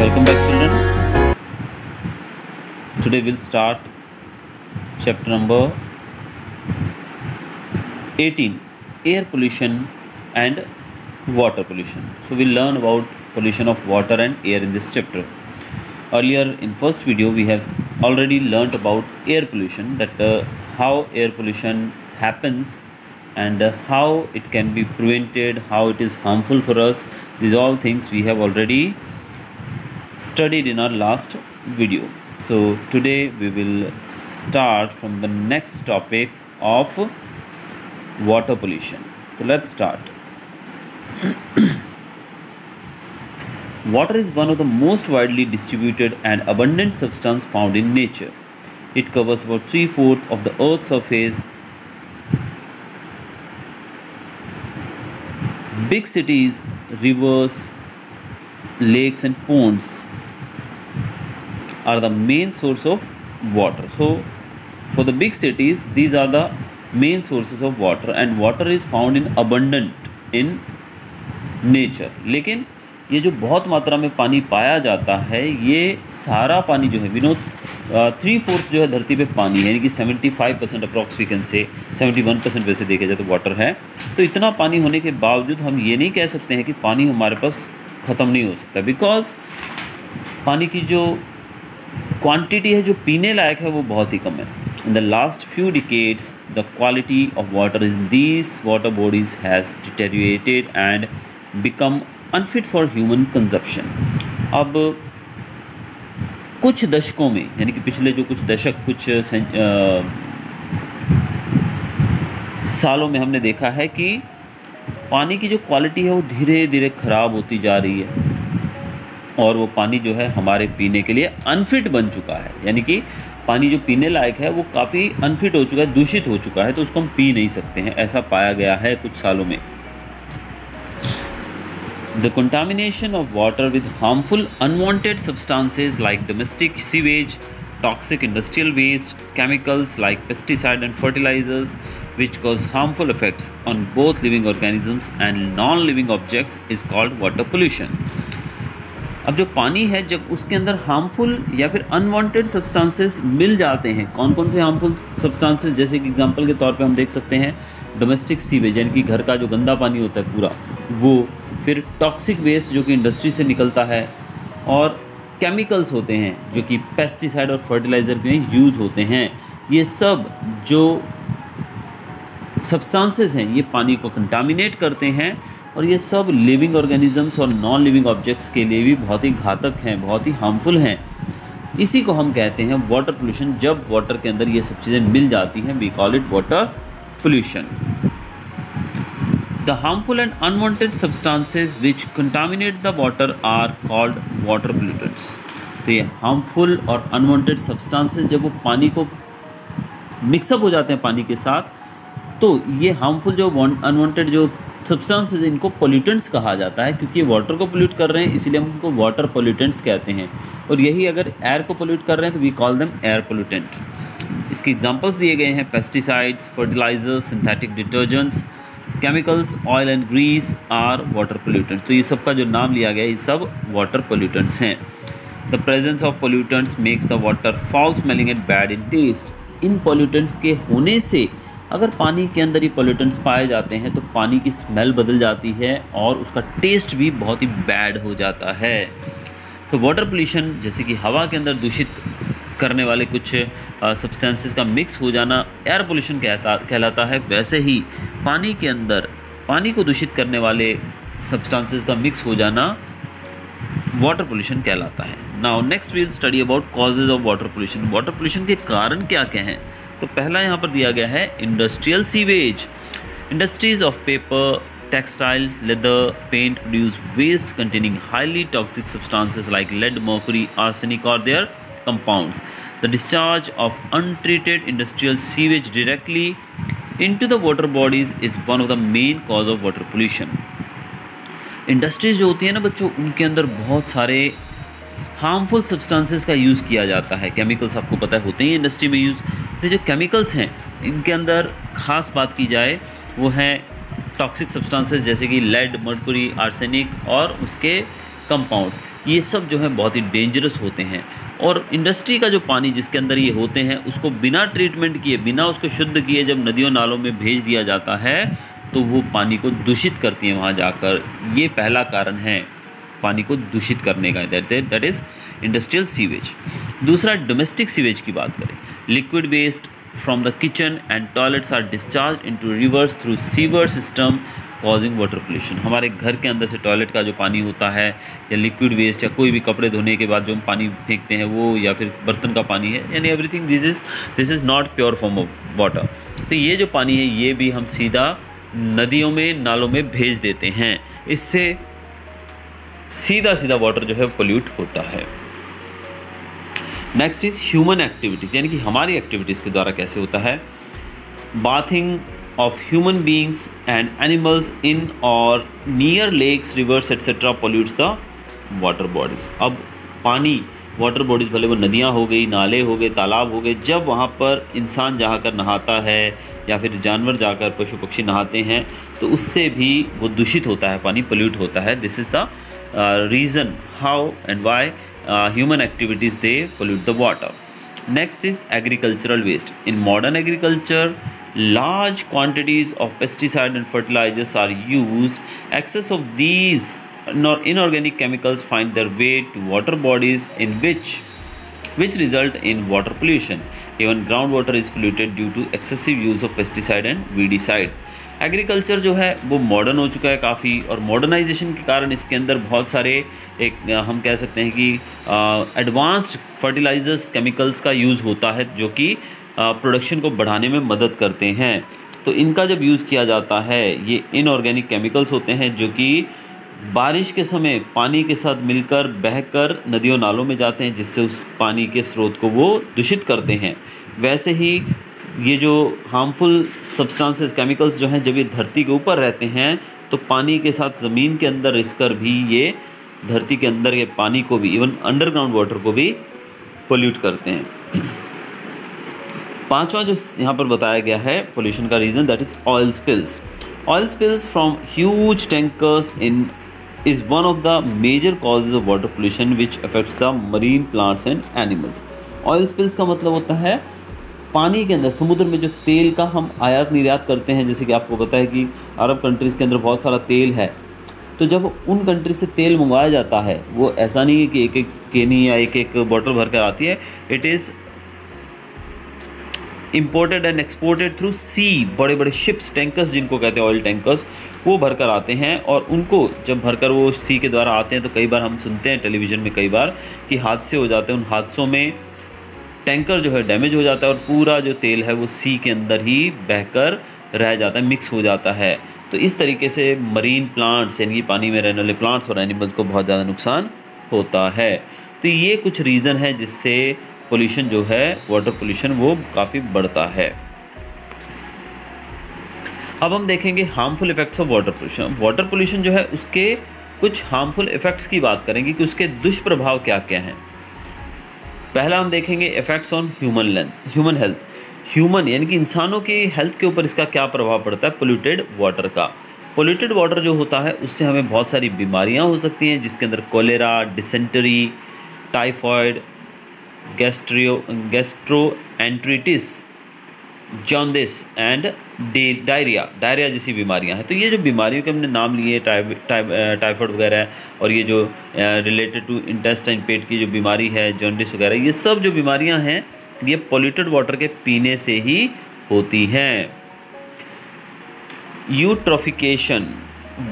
Welcome back, children. Today we'll start chapter number 18, air pollution and water pollution. So we'll learn about pollution of water and air in this chapter. Earlier in first video we have already learnt about air pollution, that how air pollution happens and how it can be prevented, how it is harmful for us. These all things we have already studied in our last video. So today we will start from the next topic of water pollution. So let's start. Water is one of the most widely distributed and abundant substance found in nature. It covers about 3/4 of the earth's surface. Big cities, rivers, lakes and ponds are the main source of water. So for the big cities, these are the main sources of water and water is found in abundant in nature. लेकिन ये जो बहुत मात्रा में पानी पाया जाता है, ये सारा पानी जो है विनोद 3/4 जो है धरती पे पानी है, यानी कि 75% अप्रॉक्स वी कैन से 71% वैसे देखा जाए तो वाटर है. तो इतना पानी होने के बावजूद हम ये नहीं कह सकते हैं कि पानी हमारे पास ख़त्म नहीं हो सकता, बिकॉज पानी की जो क्वांटिटी है जो पीने लायक है वो बहुत ही कम है. In the last few decades the quality of water in these water bodies has deteriorated and become unfit for human consumption. अब कुछ दशकों में, यानी कि पिछले जो कुछ दशक कुछ सालों में हमने देखा है कि पानी की जो क्वालिटी है वो धीरे धीरे ख़राब होती जा रही है और वो पानी जो है हमारे पीने के लिए अनफिट बन चुका है. यानी कि पानी जो पीने लायक है वो काफ़ी अनफिट हो चुका है, दूषित हो चुका है, तो उसको हम पी नहीं सकते हैं, ऐसा पाया गया है कुछ सालों में. The contamination of water with harmful unwanted substances like domestic sewage, toxic industrial waste, chemicals like pesticides and fertilizers which cause harmful effects on both living organisms and non-living objects is called water pollution. अब जो पानी है जब उसके अंदर harmful या फिर unwanted substances मिल जाते हैं, कौन कौन से हार्मफुल सब्सटेंसेस, जैसे कि एग्जांपल के तौर पे हम देख सकते हैं डोमेस्टिक सीवेज यानी कि घर का जो गंदा पानी होता है पूरा वो, फिर टॉक्सिक वेस्ट जो कि इंडस्ट्री से निकलता है, और केमिकल्स होते हैं जो कि पेस्टिसाइड और फर्टिलाइज़र में यूज़ होते हैं. ये सब जो सब्सटेंसेस हैं ये पानी को कंटामिनेट करते हैं और ये सब लिविंग ऑर्गेनिजम्स और नॉन लिविंग ऑब्जेक्ट्स के लिए भी बहुत ही घातक हैं, बहुत ही हार्मफुल हैं. इसी को हम कहते हैं वाटर पोल्यूशन. जब वाटर के अंदर ये सब चीज़ें मिल जाती हैं we call it water pollution. The harmful and unwanted substances which contaminate the water are called water pollutants. तो ये हार्मफुल और अनवांटेड सब्सटेंसेस जब वो पानी को मिक्सअप हो जाते हैं पानी के साथ, तो ये हार्मफुल जो अनवांटेड जो सब्सटेंसेस इनको पोल्यूटेंट्स कहा जाता है, क्योंकि ये वाटर को पोल्यूट कर रहे हैं इसलिए हम उनको वाटर पोल्यूटेंट्स कहते हैं. और यही अगर एयर को पोल्यूट कर रहे हैं तो we call them air pollutant. इसके एग्जांपल्स दिए गए हैं pesticides, fertilizers, synthetic detergents, chemicals, oil and grease are water pollutants. तो ये सब का जो नाम लिया गया है ये सब वाटर पोल्यूटेंट्स हैं. The presence of pollutants makes the water foul smelling and bad in taste. इन पोल्यूटेंट्स के होने से, अगर पानी के अंदर ही पोल्यूटेंट्स पाए जाते हैं तो पानी की स्मेल बदल जाती है और उसका टेस्ट भी बहुत ही बैड हो जाता है. तो वाटर पोल्यूशन जैसे कि हवा के अंदर दूषित करने वाले कुछ सब्सटेंसेस का मिक्स हो जाना एयर पोल्यूशन कहलाता है, वैसे ही पानी के अंदर पानी को दूषित करने वाले सब्सटेंसेस का मिक्स हो जाना वाटर पोल्यूशन कहलाता है. Now next we will study about causes of water pollution. Water pollution के कारण क्या क्या हैं? तो पहला यहाँ पर दिया गया है industrial sewage. Industries of paper, textile, leather, paint produce waste containing highly toxic substances like lead, mercury, arsenic or their compounds. The discharge of untreated industrial sewage directly into the water bodies is one of the main cause of water pollution. Industries जो होती है ना बच्चों, उनके अंदर बहुत सारे harmful substances का यूज़ किया जाता है. केमिकल्स आपको पता है होते हैं इंडस्ट्री में यूज़. तो जो केमिकल्स हैं इनके अंदर ख़ास बात की जाए वो हैं टॉक्सिक सब्सटेंसेस जैसे कि लेड, मर्कुरी, आर्सेनिक और उसके कंपाउंड. ये सब जो है बहुत ही डेंजरस होते हैं। और इंडस्ट्री का जो पानी जिसके अंदर ये होते हैं उसको बिना ट्रीटमेंट किए, बिना उसको शुद्ध किए जब नदियों नालों में भेज दिया जाता है तो वो पानी को दूषित करती हैं वहाँ जाकर। ये पहला कारण है पानी को दूषित करने का, दैट इज़ इंडस्ट्रियल सीवेज। दूसरा, डोमेस्टिक सीवेज की बात करें, liquid waste from the kitchen and toilets are discharge into rivers through sewer system causing water pollution. हमारे घर के अंदर से टॉयलेट का जो पानी होता है या लिक्विड वेस्ट या कोई भी कपड़े धोने के बाद जो हम पानी फेंकते हैं वो, या फिर बर्तन का पानी है, यानी everything this is not pure form of water. तो ये जो पानी है ये भी हम सीधा नदियों में, नालों में भेज देते हैं। इससे सीधा वाटर जो है पोल्यूट होता है। नेक्स्ट इज ह्यूमन एक्टिविटीज़, यानी कि हमारी एक्टिविटीज़ के द्वारा कैसे होता है। Bathing of human beings and animals in or near lakes, rivers etc. pollutes the water bodies। अब पानी, वाटर बॉडीज़ भले वो नदियाँ हो गई, नाले हो गए, तालाब हो गए, जब वहाँ पर इंसान जाकर नहाता है या फिर जानवर जाकर, पशु पक्षी नहाते हैं तो उससे भी वो दूषित होता है, पानी पोल्यूट होता है। This is the reason how and why human activities they pollute the water. Next is agricultural waste. In modern agriculture large quantities of pesticide and fertilizers are used. Excess of these inorganic chemicals find their way to water bodies in which result in water pollution. Even groundwater is polluted due to excessive use of pesticide and weedicide। Agriculture जो है वो modern हो चुका है काफ़ी, और modernisation के कारण इसके अंदर बहुत सारे हम कह सकते हैं कि एडवांस्ड फर्टिलाइजर्स, केमिकल्स का यूज़ होता है जो कि प्रोडक्शन को बढ़ाने में मदद करते हैं। तो इनका जब यूज़ किया जाता है, ये इनऑर्गेनिक केमिकल्स होते हैं जो कि बारिश के समय पानी के साथ मिलकर बहकर नदियों नालों में जाते हैं, जिससे उस पानी के स्रोत को वो दूषित करते हैं। वैसे ही ये जो हार्मफुल सब्सटेंसेस, केमिकल्स जो हैं, जब ये धरती के ऊपर रहते हैं तो पानी के साथ ज़मीन के अंदर रिसकर भी ये धरती के अंदर ये पानी को भी, इवन अंडरग्राउंड वाटर को भी पोल्यूट करते हैं। पांचवा जो यहाँ पर बताया गया है पोल्यूशन का reason, that is oil spills. Oil spills from huge tankers in is one of the major causes of water pollution which affects the marine plants and animals. Oil spills का मतलब होता है पानी के अंदर, समुद्र में जो तेल का हम आयात निर्यात करते हैं। जैसे कि आपको पता है कि अरब कंट्रीज़ के अंदर बहुत सारा तेल है, तो जब उन कंट्री से तेल मंगवाया जाता है, वो ऐसा नहीं है कि एक एक केनी या एक एक बॉटल भर कर आती है। It is imported and exported through sea. बड़े बड़े शिप्स, टैंकर्स जिनको कहते हैं ऑयल टैंकर्स, वो भरकर आते हैं, और उनको जब भरकर वो सी के द्वारा आते हैं तो कई बार हम सुनते हैं टेलीविज़न में कई बार कि हादसे हो जाते हैं। उन हादसों में टैंकर जो है डैमेज हो जाता है और पूरा जो तेल है वो सी के अंदर ही बहकर रह जाता है, मिक्स हो जाता है। तो इस तरीके से मरीन प्लांट्स, यानी कि पानी में रहने वाले प्लांट्स और एनिमल्स को बहुत ज़्यादा नुकसान होता है। तो ये कुछ रीज़न है जिससे पोल्यूशन जो है, वाटर पोल्यूशन, वो काफ़ी बढ़ता है। अब हम देखेंगे harmful effects of water pollution. Water pollution जो है उसके कुछ हार्मफुल इफ़ेक्ट्स की बात करेंगे कि उसके दुष्प्रभाव क्या क्या हैं। पहला हम देखेंगे effects on human health. Human यानी कि इंसानों की हेल्थ के ऊपर इसका क्या प्रभाव पड़ता है पोल्यूटेड वाटर का। पोल्यूटेड वाटर जो होता है उससे हमें बहुत सारी बीमारियां हो सकती हैं, जिसके अंदर cholera, dysentery, typhoid, gastroenteritis, jaundice and diarrhoea जैसी बीमारियां हैं। तो ये जो बीमारियों के हमने नाम लिए, टाइफॉइड वगैरह, और ये जो रिलेटेड टू इंटेस्टाइन, पेट की जो बीमारी है, जॉन्डिस वगैरह, ये सब जो बीमारियां हैं ये पोल्यूटेड वाटर के पीने से ही होती हैं। Eutrophication,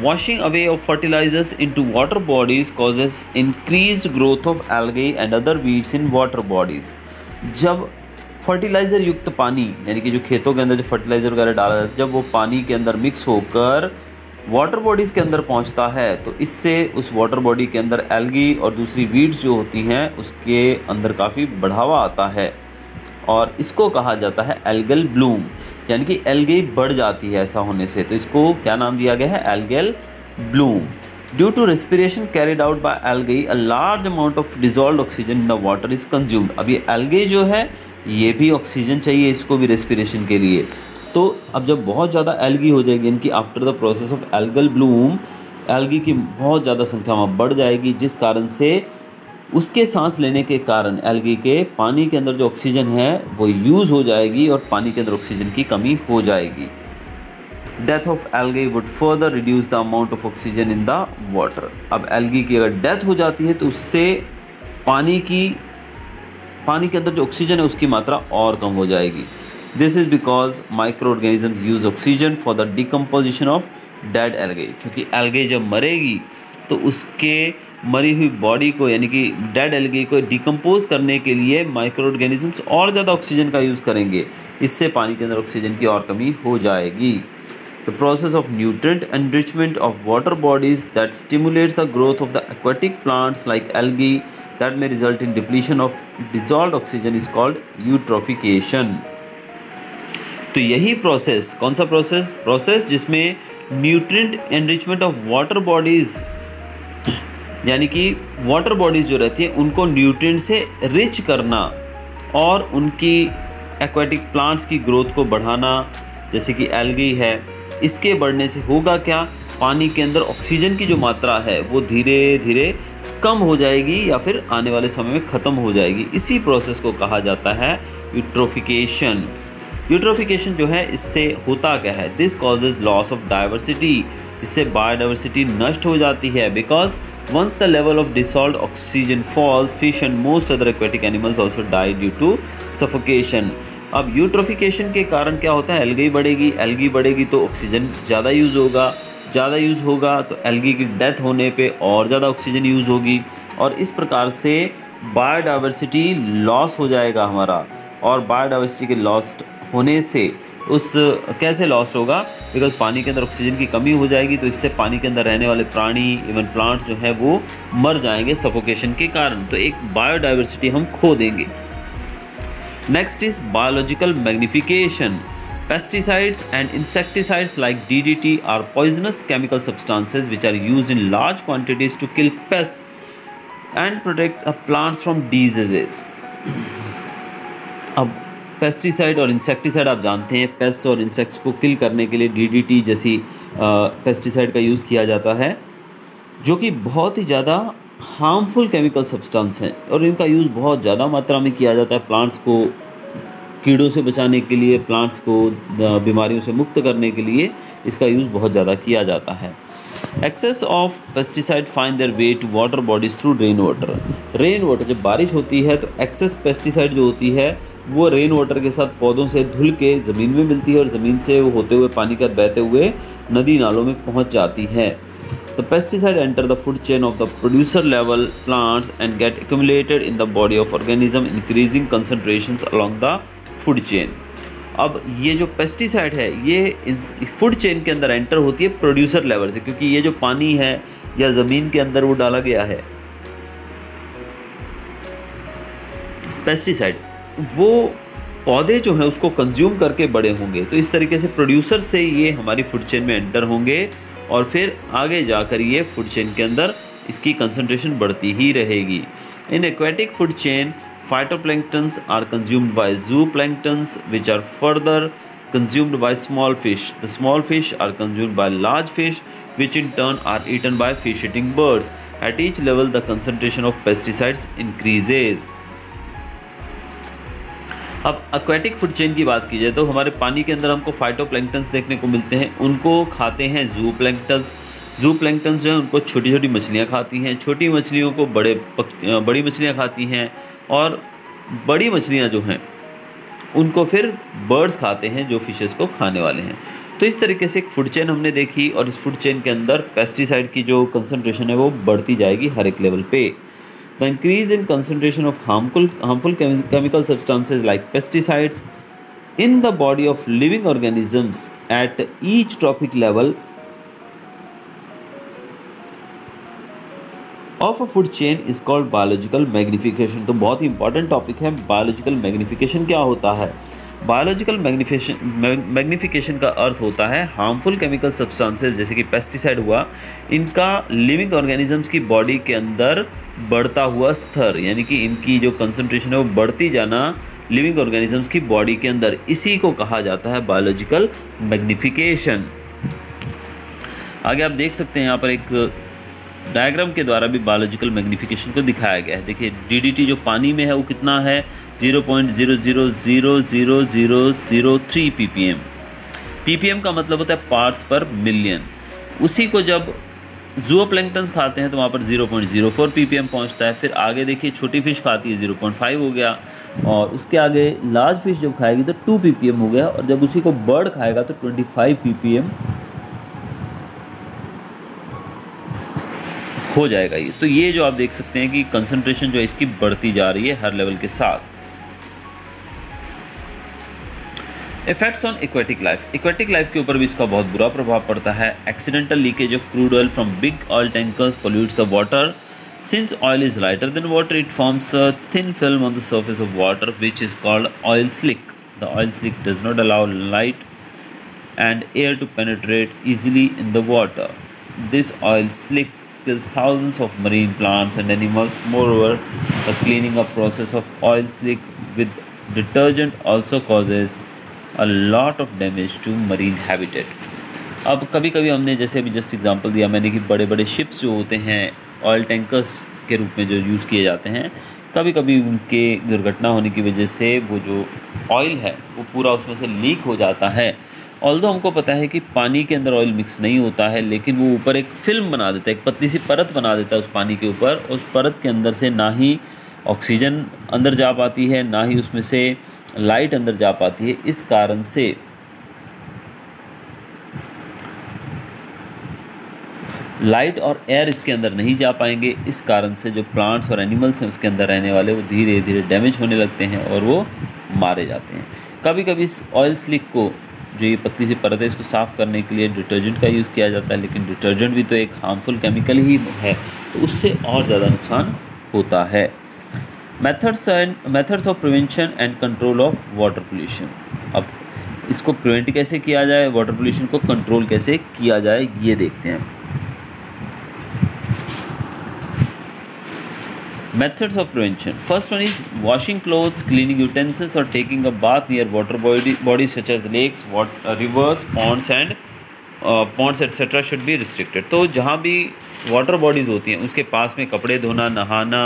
washing away of fertilizers into water bodies causes increased growth of algae and other weeds in water bodies। जब फर्टिलाइज़र युक्त पानी, यानी कि जो खेतों के अंदर जो फर्टिलाइज़र वगैरह डाला जाता है, जब वो पानी के अंदर मिक्स होकर वाटर बॉडीज़ के अंदर पहुंचता है तो इससे उस वाटर बॉडी के अंदर एल्गी और दूसरी वीड्स जो होती हैं उसके अंदर काफ़ी बढ़ावा आता है, और इसको कहा जाता है एल्गल ब्लूम, यानी कि एल्गे बढ़ जाती है ऐसा होने से। तो इसको क्या नाम दिया गया है, algal bloom. Due to respiration carried out by algae a large amount of dissolved oxygen in the water is consumed. अब ये एल्गे जो है ये भी ऑक्सीजन चाहिए इसको भी रेस्पिरेशन के लिए। तो अब जब बहुत ज़्यादा एल्गी हो जाएगी, यानी कि after the process of algal Bloom algae की बहुत ज़्यादा संख्या में बढ़ जाएगी, जिस कारण से उसके सांस लेने के कारण एल्गी के पानी के अंदर जो ऑक्सीजन है वो यूज़ हो जाएगी और पानी के अंदर ऑक्सीजन की कमी हो जाएगी। Death of algae would further reduce the amount of oxygen in the water. अब एल्गी की अगर डेथ हो जाती है तो उससे पानी के अंदर जो ऑक्सीजन है उसकी मात्रा और कम हो जाएगी। This is because micro organisms use oxygen for the decomposition of dead algae, क्योंकि एल्गे जब मरेगी तो उसके मरी हुई बॉडी को यानी कि डेड एल्गे को डिकम्पोज करने के लिए माइक्रो ऑर्गेनिजम्स और ज़्यादा ऑक्सीजन का यूज़ करेंगे, इससे पानी के अंदर ऑक्सीजन की और कमी हो जाएगी। The process of nutrient enrichment of water bodies that stimulates the growth of the aquatic plants like algae that may result in depletion of dissolved oxygen is called eutrophication। तो यही प्रोसेस, कौन सा process जिसमें nutrient enrichment of water bodies यानी कि water bodies जो रहती है उनको न्यूट्रिएंट से रिच करना और उनकी एक्वेटिक प्लांट्स की ग्रोथ को बढ़ाना, जैसे कि एल्गी है, इसके बढ़ने से होगा क्या, पानी के अंदर ऑक्सीजन की जो मात्रा है वो धीरे धीरे कम हो जाएगी या फिर आने वाले समय में ख़त्म हो जाएगी। इसी प्रोसेस को कहा जाता है यूट्रोफिकेशन। यूट्रोफिकेशन जो है इससे होता क्या है, this causes loss of diversity, इससे बायोडाइवर्सिटी नष्ट हो जाती है। Because once the level of dissolved oxygen falls, fish and most other aquatic animals also die due to suffocation. अब यूट्रोफिकेशन के कारण क्या होता है, एल्गी बढ़ेगी तो ऑक्सीजन ज़्यादा यूज़ होगा तो एल्गी की डेथ होने पे और ज़्यादा ऑक्सीजन यूज़ होगी और इस प्रकार से बायोडाइवर्सिटी लॉस हो जाएगा हमारा। और बायोडाइवर्सिटी के लॉस्ट होने से कैसे लॉस्ट होगा, बिकॉज पानी के अंदर ऑक्सीजन की कमी हो जाएगी तो इससे पानी के अंदर रहने वाले प्राणी, इवन प्लांट्स जो है वो मर जाएंगे सफोकेशन के कारण, तो एक बायोडाइवर्सिटी हम खो देंगे। Next is biological magnification. Pesticides and insecticides like DDT are poisonous chemical substances which are used in large quantities to kill pests and protect plants from diseases। अब पेस्टिसाइड और इंसेक्टिसाइड आप जानते हैं, पेस्ट और insects को किल करने के लिए DDT जैसी पेस्टिसाइड का यूज़ किया जाता है, जो कि बहुत ही ज़्यादा हार्मफुल केमिकल सब्सटेंस हैं और इनका यूज़ बहुत ज़्यादा मात्रा में किया जाता है प्लांट्स को कीड़ों से बचाने के लिए, प्लांट्स को बीमारियों से मुक्त करने के लिए इसका यूज़ बहुत ज़्यादा किया जाता है। Excess of pesticide find their way to water bodies through rain water. जब बारिश होती है तो एक्सेस पेस्टिसाइड जो होती है वो रेन वाटर के साथ पौधों से धुल के ज़मीन में मिलती है और ज़मीन से वो होते हुए पानी का बहते हुए नदी नालों में पहुँच जाती है। The pesticide enter the food chain of the producer level plants and get accumulated in the body of organism, increasing concentrations along the food chain। अब ये जो पेस्टिसाइड है ये फूड चेन के अंदर एंटर होती है प्रोड्यूसर लेवल से, क्योंकि ये जो पानी है या ज़मीन के अंदर वो डाला गया है पेस्टिसाइड, वो पौधे जो हैं उसको कंज्यूम करके बड़े होंगे, तो इस तरीके से प्रोड्यूसर से ये हमारी फूड चेन में एंटर होंगे और फिर आगे जाकर ये फूड चेन के अंदर इसकी कंसंट्रेशन बढ़ती ही रहेगी। In aquatic food chain phytoplanktons are consumed by zooplanktons which are further consumed by small fish. The small fish are consumed by large fish which in turn are eaten by fish eating birds. At each level the concentration of pesticides increases। अब aquatic food chain की बात की जाए तो हमारे पानी के अंदर हमको फाइटोप्लैंक्टन्स देखने को मिलते हैं, उनको खाते हैं जूप्लैंक्टन्स जो है उनको छोटी छोटी मछलियाँ खाती हैं, छोटी मछलियों को बड़ी मछलियाँ खाती हैं और बड़ी मछलियाँ जो हैं उनको फिर बर्ड्स खाते हैं जो फिशेस को खाने वाले हैं। तो इस तरीके से एक फूड चेन हमने देखी और इस फूड चेन के अंदर पेस्टिसाइड की जो कंसंट्रेशन है वो बढ़ती जाएगी हर एक लेवल पे। The increase in concentration of harmful chemical substances like pesticides in the body of living organisms at each trophic level of a food chain is called biological magnification। तो बहुत ही इंपॉर्टेंट टॉपिक है biological magnification. क्या होता है biological magnification? का अर्थ होता है harmful chemical substances जैसे कि पेस्टिसाइड हुआ, इनका लिविंग ऑर्गेनिजम्स की बॉडी के अंदर बढ़ता हुआ स्तर, यानी कि इनकी जो कंसंट्रेशन है वो बढ़ती जाना लिविंग ऑर्गेनिजम्स की बॉडी के अंदर, इसी को कहा जाता है बायोलॉजिकल मैग्निफिकेशन। आगे आप देख सकते हैं यहाँ पर एक डायग्राम के द्वारा भी बायोलॉजिकल मैग्नीफिकेशन को दिखाया गया है। देखिए DDT जो पानी में है वो कितना है 0.000003 ppm। ppm का मतलब होता है पार्ट्स पर मिलियन। उसी को जब ज़ूओप्लैंक्टन्स खाते हैं तो वहाँ पर 0.04 ppm पहुँचता है। फिर आगे देखिए छोटी फिश खाती है 0.5 हो गया, और उसके आगे लार्ज फिश जब खाएगी तो 2 ppm हो गया, और जब उसी को बर्ड खाएगा तो 25 ppm हो जाएगा। ये तो ये जो आप देख सकते हैं कि कंसंट्रेशन जो है इसकी बढ़ती जा रही है हर लेवल के साथ। Effects on aquatic life. Aquatic life के ऊपर भी इसका बहुत बुरा प्रभाव पड़ता है। Accidental leakage of crude oil from big oil tankers pollutes the water. Since oil is lighter than water, it forms a thin film on the surface of water, which is called oil slick. The oil slick does not allow light and air to penetrate easily in the water. This oil slick kills thousands of marine plants and animals. Moreover, the cleaning up process of oil slick with detergent also causes a lot of damage to marine habitat. अब कभी कभी हमने जैसे अभी just example दिया मैंने कि बड़े बड़े शिप्स जो होते हैं ऑयल टैंकर्स के रूप में जो यूज़ किए जाते हैं, कभी कभी उनके दुर्घटना होने की वजह से वो जो ऑयल है वो पूरा उसमें से लीक हो जाता है। ऑल्दो हमको पता है कि पानी के अंदर ऑयल मिक्स नहीं होता है, लेकिन वो ऊपर एक फिल्म बना देता है, एक पतली सी परत बना देता है उस पानी के ऊपर। उस परत के अंदर से ना ही ऑक्सीजन अंदर जा पाती है, ना ही उसमें से लाइट अंदर जा पाती है। इस कारण से लाइट और एयर इसके अंदर नहीं जा पाएंगे। इस कारण से जो प्लांट्स और एनिमल्स हैं उसके अंदर रहने वाले वो धीरे धीरे डैमेज होने लगते हैं और वो मारे जाते हैं। कभी कभी इस ऑयल स्लिक को जो ये पतली सी परत है इसको साफ़ करने के लिए डिटर्जेंट का यूज़ किया जाता है, लेकिन डिटर्जेंट भी तो एक हार्मफुल केमिकल ही है, तो उससे और ज़्यादा नुकसान होता है। Methods of prevention and control of water pollution. अब इसको प्रिवेंट कैसे किया जाए, वाटर पोल्यूशन को कंट्रोल कैसे किया जाए, ये देखते हैं। Methods of prevention. First one is washing clothes, cleaning utensils or taking a bath near water bodies such as lakes, rivers, ponds etc. should be restricted. तो जहाँ भी वाटर बॉडीज़ होती हैं उसके पास में कपड़े धोना, नहाना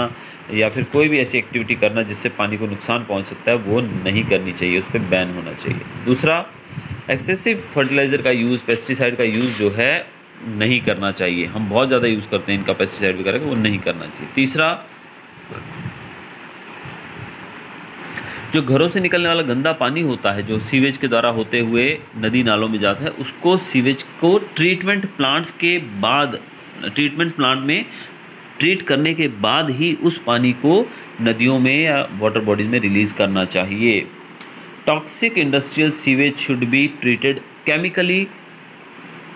या फिर कोई भी ऐसी एक्टिविटी करना जिससे पानी को नुकसान पहुँच सकता है वो नहीं करनी चाहिए, उस पर बैन होना चाहिए। दूसरा, एक्सेसिव फर्टिलाइज़र का यूज़, पेस्टिसाइड का यूज़ जो है नहीं करना चाहिए। हम बहुत ज़्यादा यूज़ करते हैं इनका पेस्टिसाइड वगैरह का, वो नहीं करना चाहिए। तीसरा, जो घरों से निकलने वाला गंदा पानी होता है जो सीवेज के द्वारा होते हुए नदी नालों में जाता है, उसको सीवेज को ट्रीटमेंट प्लांट में ट्रीट करने के बाद ही उस पानी को नदियों में या वाटर बॉडीज में रिलीज़ करना चाहिए। Toxic industrial sewage should be treated chemically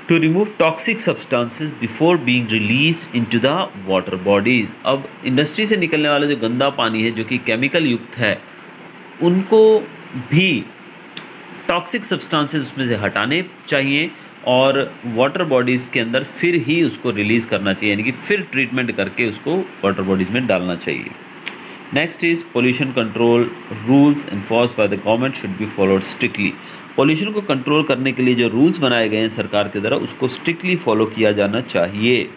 to remove toxic substances before being released into the water bodies। अब इंडस्ट्री से निकलने वाला जो गंदा पानी है जो कि केमिकल युक्त है, उनको भी टॉक्सिक सब्सटेंसेस उसमें से हटाने चाहिए और वाटर बॉडीज़ के अंदर फिर ही उसको रिलीज़ करना चाहिए, यानी कि फिर ट्रीटमेंट करके उसको वाटर बॉडीज़ में डालना चाहिए। Next is pollution control rules enforce by the government should be followed strictly. Pollution को कंट्रोल करने के लिए जो रूल्स बनाए गए हैं सरकार के द्वारा उसको स्ट्रिक्टली फॉलो किया जाना चाहिए।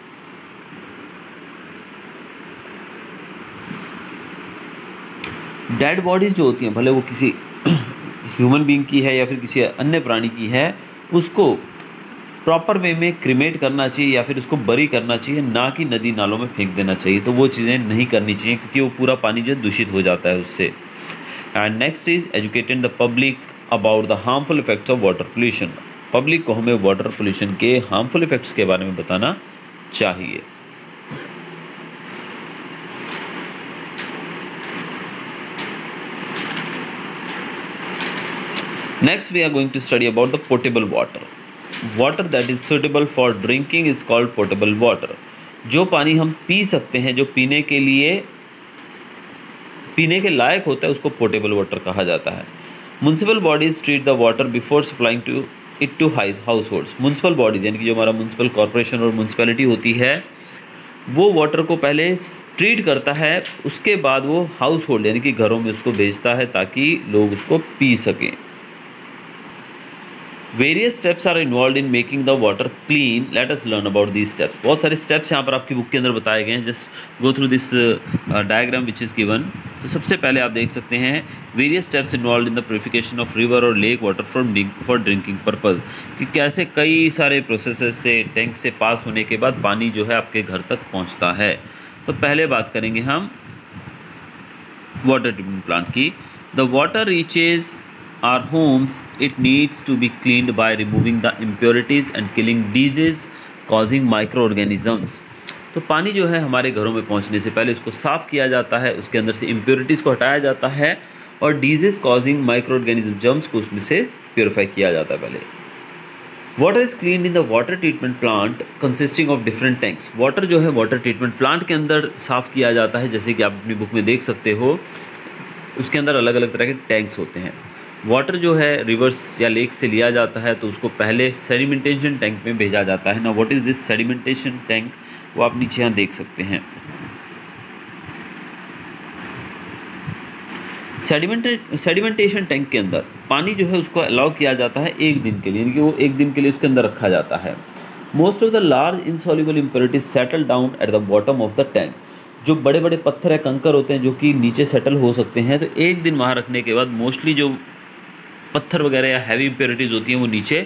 डेड बॉडीज जो होती हैं, भले वो किसी ह्यूमन बीइंग की है या फिर किसी अन्य प्राणी की है, उसको प्रॉपर वे में क्रिमेट करना चाहिए या फिर उसको बरी करना चाहिए, ना कि नदी नालों में फेंक देना चाहिए। तो वो चीज़ें नहीं करनी चाहिए क्योंकि वो पूरा पानी जो दूषित हो जाता है उससे। And next is educating the public about the harmful effects of water pollution. Public को हमें वाटर पोल्यूशन के हार्मफुल इफेक्ट्स के बारे में बताना चाहिए। Next we are going to study about the potable water. Water that is suitable for drinking is called potable water. जो पानी हम पी सकते हैं, जो पीने के लायक होता है, उसको पोर्टेबल वाटर कहा जाता है। Municipal bodies treat the water before supplying to households. Municipal bodies यानी कि जो हमारा म्युनिसिपल कॉर्पोरेशन और म्युनिसिपैलिटी होती है वो वाटर को पहले ट्रीट करता है, उसके बाद वो हाउस होल्ड यानी कि घरों में उसको भेजता है ताकि लोग उसको पी सकें। Various steps are involve in making the water clean, let us learn about these steps. बहुत सारे स्टेप्स यहाँ पर आपकी बुक के अंदर बताए गए हैं, just go through this diagram which is given. तो सबसे पहले आप देख सकते हैं various steps involve in the purification of river और lake water for drinking purpose, कि कैसे कई सारे प्रोसेसेस से टैंक से पास होने के बाद पानी जो है आपके घर तक पहुँचता है। तो पहले बात करेंगे हम वाटर ट्रीटमेंट प्लांट की। The water reaches our homes, it needs to be cleaned by removing the impurities and killing disease causing microorganisms। तो पानी जो है हमारे घरों में पहुंचने से पहले उसको साफ़ किया जाता है, उसके अंदर से इम्प्योरिटीज़ को हटाया जाता है और डिजीज़ कॉजिंग माइक्रो जर्म्स को उसमें से प्योरीफाई किया जाता है पहले। Water is clean in the water treatment plant consisting of different tanks. Water जो है वाटर ट्रीटमेंट प्लांट के अंदर साफ़ किया जाता है, जैसे कि आप अपनी बुक में देख सकते हो, उसके अंदर अलग अलग तरह के टैंक्स होते हैं। वाटर जो है रिवर्स या लेक से लिया जाता है तो उसको पहले सेडिमेंटेशन टैंक में भेजा जाता है ना। What is this sedimentation tank, वो आप नीचे यहाँ देख सकते हैं। सेडिमेंटेशन टैंक के अंदर पानी जो है उसको अलाउ किया जाता है एक दिन के लिए, यानी कि वो एक दिन के लिए उसके अंदर रखा जाता है। Most of the large insoluble impurities settle down at the bottom of the tank. जो बड़े बड़े पत्थर है, कंकर होते हैं जो कि नीचे सेटल हो सकते हैं, तो एक दिन वहाँ रखने के बाद मोस्टली जो पत्थर वगैरह या हैवी इम्प्योरिटीज़ होती हैं वो नीचे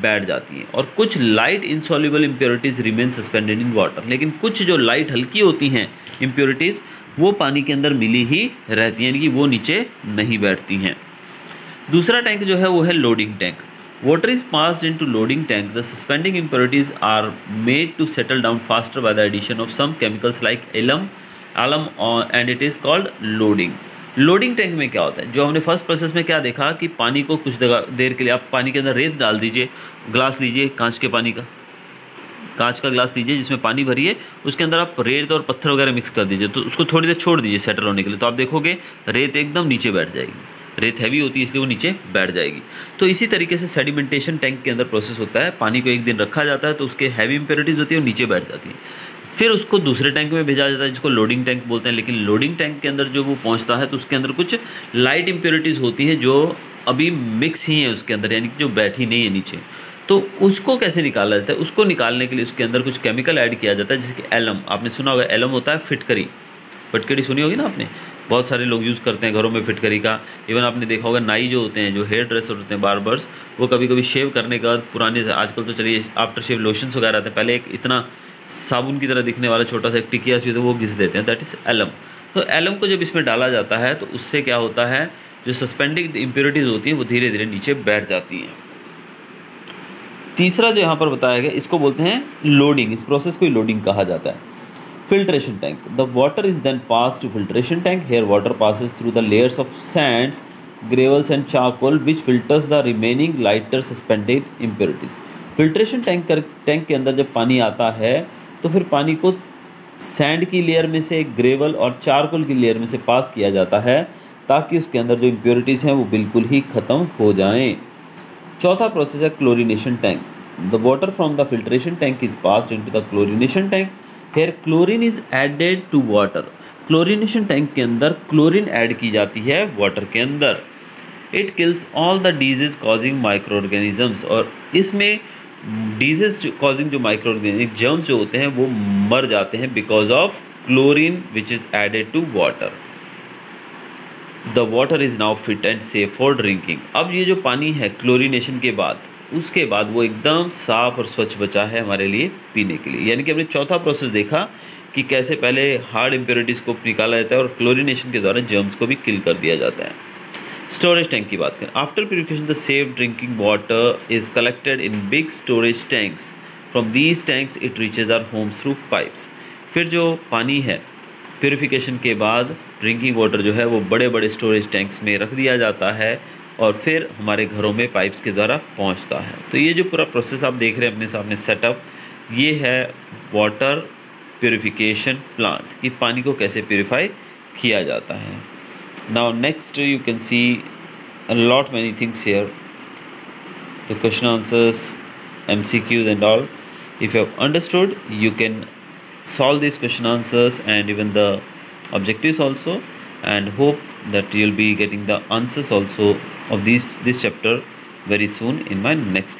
बैठ जाती हैं, और कुछ light insoluble impurities remain suspended in water. लेकिन कुछ जो लाइट हल्की होती हैं इम्प्योरिटीज़ वो पानी के अंदर मिली ही रहती हैं, यानी कि वो नीचे नहीं बैठती हैं। दूसरा टैंक जो है वो है loading tank. Water is passed into loading tank, the suspending impurities are made to settle down faster by the addition of some chemicals like alum and it is called loading. Loading tank में क्या होता है, जो हमने first process में क्या देखा कि पानी को कुछ देर के लिए आप पानी के अंदर रेत डाल दीजिए, ग्लास लीजिए कांच के पानी का, कांच का ग्लास लीजिए जिसमें पानी भरिए, उसके अंदर आप रेत और पत्थर वगैरह मिक्स कर दीजिए, तो उसको थोड़ी देर छोड़ दीजिए सेटल होने के लिए, तो आप देखोगे रेत एकदम नीचे बैठ जाएगी। रेत हैवी होती है इसलिए वो नीचे बैठ जाएगी। तो इसी तरीके से सेडिमेंटेशन टैंक के अंदर प्रोसेस होता है, पानी को एक दिन रखा जाता है तो उसके हैवी इम्प्योरिटीज़ होती है वो नीचे बैठ जाती है, फिर उसको दूसरे टैंक में भेजा जाता है जिसको लोडिंग टैंक बोलते हैं। लेकिन लोडिंग टैंक के अंदर जो वो पहुंचता है तो उसके अंदर कुछ लाइट इम्प्योरिटीज़ होती हैं जो अभी मिक्स ही है उसके अंदर, यानी कि जो बैठी नहीं है नीचे, तो उसको कैसे निकाला जाता है, उसको निकालने के लिए उसके अंदर कुछ केमिकल ऐड किया जाता है, जैसे कि एलम। आपने सुना होगा, एलम होता है फिटकरी, फिटकरी सुनी होगी ना आपने, बहुत सारे लोग यूज़ करते हैं घरों में फिटकरी का। इवन आपने देखा होगा नाई जो होते हैं, जो हेयर ड्रेसर होते हैं, बार्बर्स, वो कभी कभी शेव करने के बाद पुराने, आजकल तो चलिए आफ्टर शेव लोशंस वगैरह आते हैं, पहले एक इतना साबुन की तरह दिखने वाला छोटा सा एक टिकिया सी होता है वो घिस देते हैं, दैट इज़ एलम। तो एलम को जब इसमें डाला जाता है तो उससे क्या होता है, जो सस्पेंडिंग इम्प्योरिटीज़ होती हैं वो धीरे धीरे नीचे बैठ जाती हैं। तीसरा जो यहाँ पर बताया गया इसको बोलते हैं लोडिंग, इस प्रोसेस को लोडिंग कहा जाता है। Filtration tank, the water is then pass to filtration tank, here water passes through the layers of sands, gravels and charcoal which filters the remaining lighter suspended impurities. Filtration tank के अंदर जब पानी आता है तो फिर पानी को सैंड की लेयर में से, ग्रेवल और चारकोल की लेयर में से पास किया जाता है ताकि उसके अंदर जो इम्प्योरिटीज़ हैं वो बिल्कुल ही ख़त्म हो जाएं। चौथा प्रोसेस है chlorination tank. The water from the filtration tank is passed into the chlorination tank, here chlorine is added to water. Chlorination tank के अंदर क्लोरीन ऐड की जाती है वाटर के अंदर। It kills all the disease causing micro organisms, और इसमें disease causing जो माइक्रो ऑर्गेनिक जर्म्स जो होते हैं वो मर जाते हैं because of chlorine which is added to water. The water is now fit and safe for drinking. अब ये जो पानी है क्लोरीनेशन के बाद, उसके बाद वो एकदम साफ़ और स्वच्छ बचा है हमारे लिए पीने के लिए। यानी कि हमने चौथा प्रोसेस देखा कि कैसे पहले हार्ड इम्प्योरिटीज़ को निकाला जाता है और क्लोरीनेशन के द्वारा जर्म्स को भी किल कर दिया जाता है। स्टोरेज टैंक की बात करें, after purification the safe drinking water is collected in big storage tanks, from these tanks it reaches our homes through pipes. फिर जो पानी है प्यूरिफिकेशन के बाद ड्रिंकिंग वाटर जो है वो बड़े बड़े स्टोरेज टैंक्स में रख दिया जाता है और फिर हमारे घरों में पाइप्स के द्वारा पहुंचता है। तो ये जो पूरा प्रोसेस आप देख रहे हैं अपने सामने सेटअप, ये है वाटर प्यूरिफिकेशन प्लांट, कि पानी को कैसे प्यूरिफाई किया जाता है। Now next you can see a lot many things here, the question answers, MCQs and all. If you have understood, you can solve these question answers and even the objectives also, and hope that you'll be getting the answers also of this chapter very soon in my next